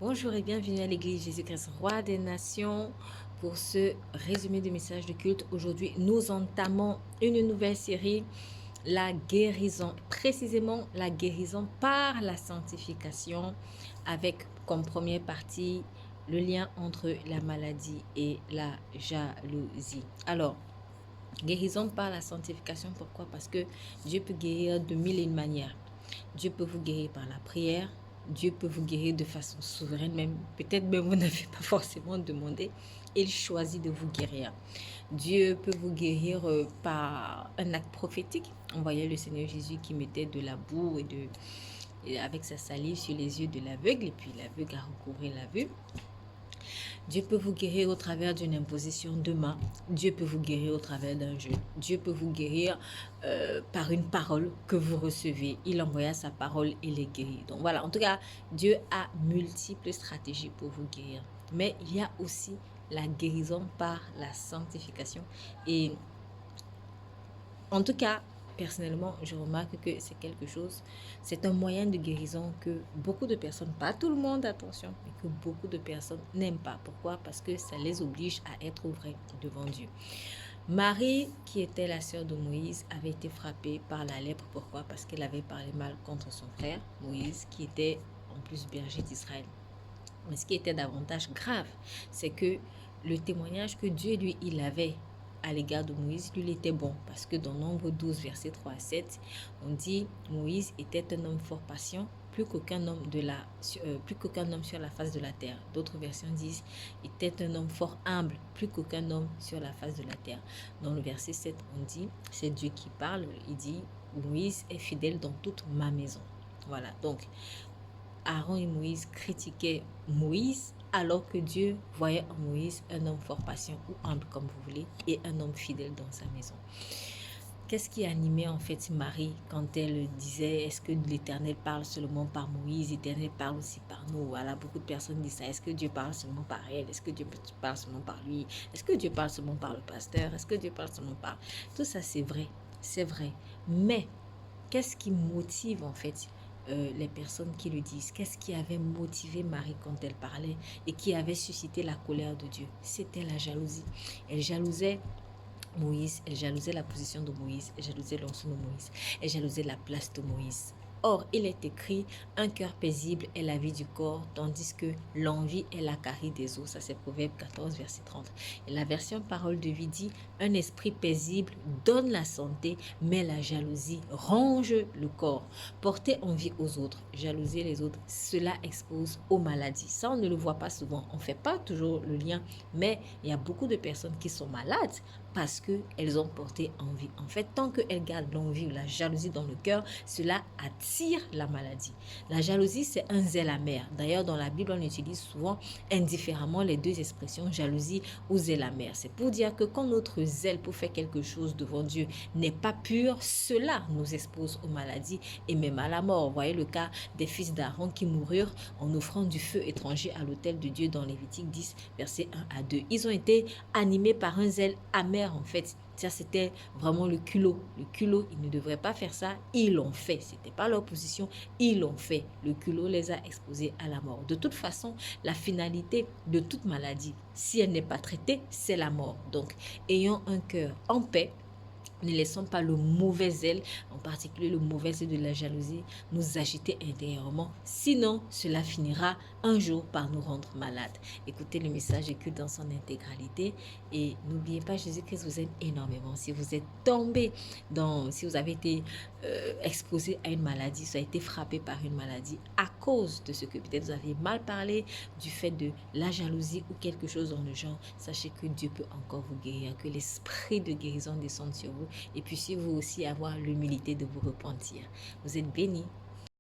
Bonjour et bienvenue à l'église Jésus-Christ, Roi des Nations, pour ce résumé de messages de culte. Aujourd'hui, nous entamons une nouvelle série, la guérison, précisément la guérison par la sanctification, avec comme première partie le lien entre la maladie et la jalousie. Alors, guérison par la sanctification, pourquoi? Parce que Dieu peut guérir de mille et une manières. Dieu peut vous guérir par la prière. Dieu peut vous guérir de façon souveraine, même peut-être même vous n'avez pas forcément demandé. Il choisit de vous guérir. Dieu peut vous guérir par un acte prophétique. On voyait le Seigneur Jésus qui mettait de la boue et avec sa salive sur les yeux de l'aveugle, et puis l'aveugle a recouvré la vue. Dieu peut vous guérir au travers d'une imposition de main. Dieu peut vous guérir au travers d'un jeûne. Dieu peut vous guérir par une parole que vous recevez. Il envoya sa parole et les guérit. Donc voilà, en tout cas, Dieu a multiples stratégies pour vous guérir. Mais il y a aussi la guérison par la sanctification. Et en tout cas, personnellement, je remarque que c'est quelque chose, c'est un moyen de guérison que beaucoup de personnes, pas tout le monde, attention, mais que beaucoup de personnes n'aiment pas. Pourquoi? Parce que ça les oblige à être vrais devant Dieu. Marie, qui était la sœur de Moïse, avait été frappée par la lèpre. Pourquoi? Parce qu'elle avait parlé mal contre son frère Moïse, qui était en plus berger d'Israël. Mais ce qui était davantage grave, c'est que le témoignage que Dieu, lui, il avait à l'égard de Moïse, lui, il était bon. Parce que dans Nombre 12, versets 3 à 7, on dit Moïse était un homme fort patient, plus qu'aucun homme sur la face de la terre. D'autres versions disent était un homme fort humble, plus qu'aucun homme sur la face de la terre. Dans le verset 7, on dit, c'est Dieu qui parle, il dit Moïse est fidèle dans toute ma maison. Voilà, donc Aaron et Moïse critiquaient Moïse alors que Dieu voyait en Moïse un homme fort patient ou humble comme vous voulez et un homme fidèle dans sa maison. Qu'est-ce qui animait en fait Marie quand elle disait est-ce que l'Éternel parle seulement par Moïse, l'Éternel parle aussi par nous? Voilà, beaucoup de personnes disent ça. Est-ce que Dieu parle seulement par elle? Est-ce que Dieu parle seulement par lui? Est-ce que Dieu parle seulement par le pasteur? Est-ce que Dieu parle seulement par... Tout ça c'est vrai, c'est vrai. Mais qu'est-ce qui motive en fait les personnes qui le disent? Qu'est-ce qui avait motivé Marie quand elle parlait et qui avait suscité la colère de Dieu? C'était la jalousie. Elle jalousait Moïse, elle jalousait la position de Moïse, elle jalousait l'onction de Moïse, elle jalousait la place de Moïse. Or, il est écrit, un cœur paisible est la vie du corps, tandis que l'envie est la carie des os. Ça, c'est Proverbe 14, verset 30. Et la version Parole de vie dit, un esprit paisible donne la santé, mais la jalousie ronge le corps. Porter envie aux autres, jalouser les autres, cela expose aux maladies. Ça, on ne le voit pas souvent. On ne fait pas toujours le lien, mais il y a beaucoup de personnes qui sont malades parce qu'elles ont porté envie. En fait, tant qu'elles gardent l'envie ou la jalousie dans le cœur, cela attire la maladie. La jalousie, c'est un zèle amer. D'ailleurs, dans la Bible, on utilise souvent indifféremment les deux expressions jalousie ou zèle amer. C'est pour dire que quand notre zèle pour faire quelque chose devant Dieu n'est pas pur, cela nous expose aux maladies et même à la mort. Vous voyez le cas des fils d'Aaron qui moururent en offrant du feu étranger à l'autel de Dieu dans Lévitique 10, versets 1 à 2. Ils ont été animés par un zèle amer en fait. Ça, c'était vraiment le culot. Le culot, ils ne devraient pas faire ça. Ils l'ont fait. Ce n'était pas leur position. Ils l'ont fait. Le culot les a exposés à la mort. De toute façon, la finalité de toute maladie, si elle n'est pas traitée, c'est la mort. Donc, ayons un cœur en paix. Ne laissons pas le mauvais zèle, en particulier le mauvais zèle de la jalousie, nous agiter intérieurement. Sinon, cela finira un jour par nous rendre malades. Écoutez le message de culte dans son intégralité et n'oubliez pas, Jésus-Christ vous aime énormément. Si vous êtes tombé si vous avez été exposé à une maladie, si vous avez été frappé par une maladie à cause de ce que peut-être vous avez mal parlé, du fait de la jalousie ou quelque chose dans le genre, sachez que Dieu peut encore vous guérir, que l'esprit de guérison descende sur vous et puissiez-vous aussi avoir l'humilité de vous repentir. Vous êtes bénis.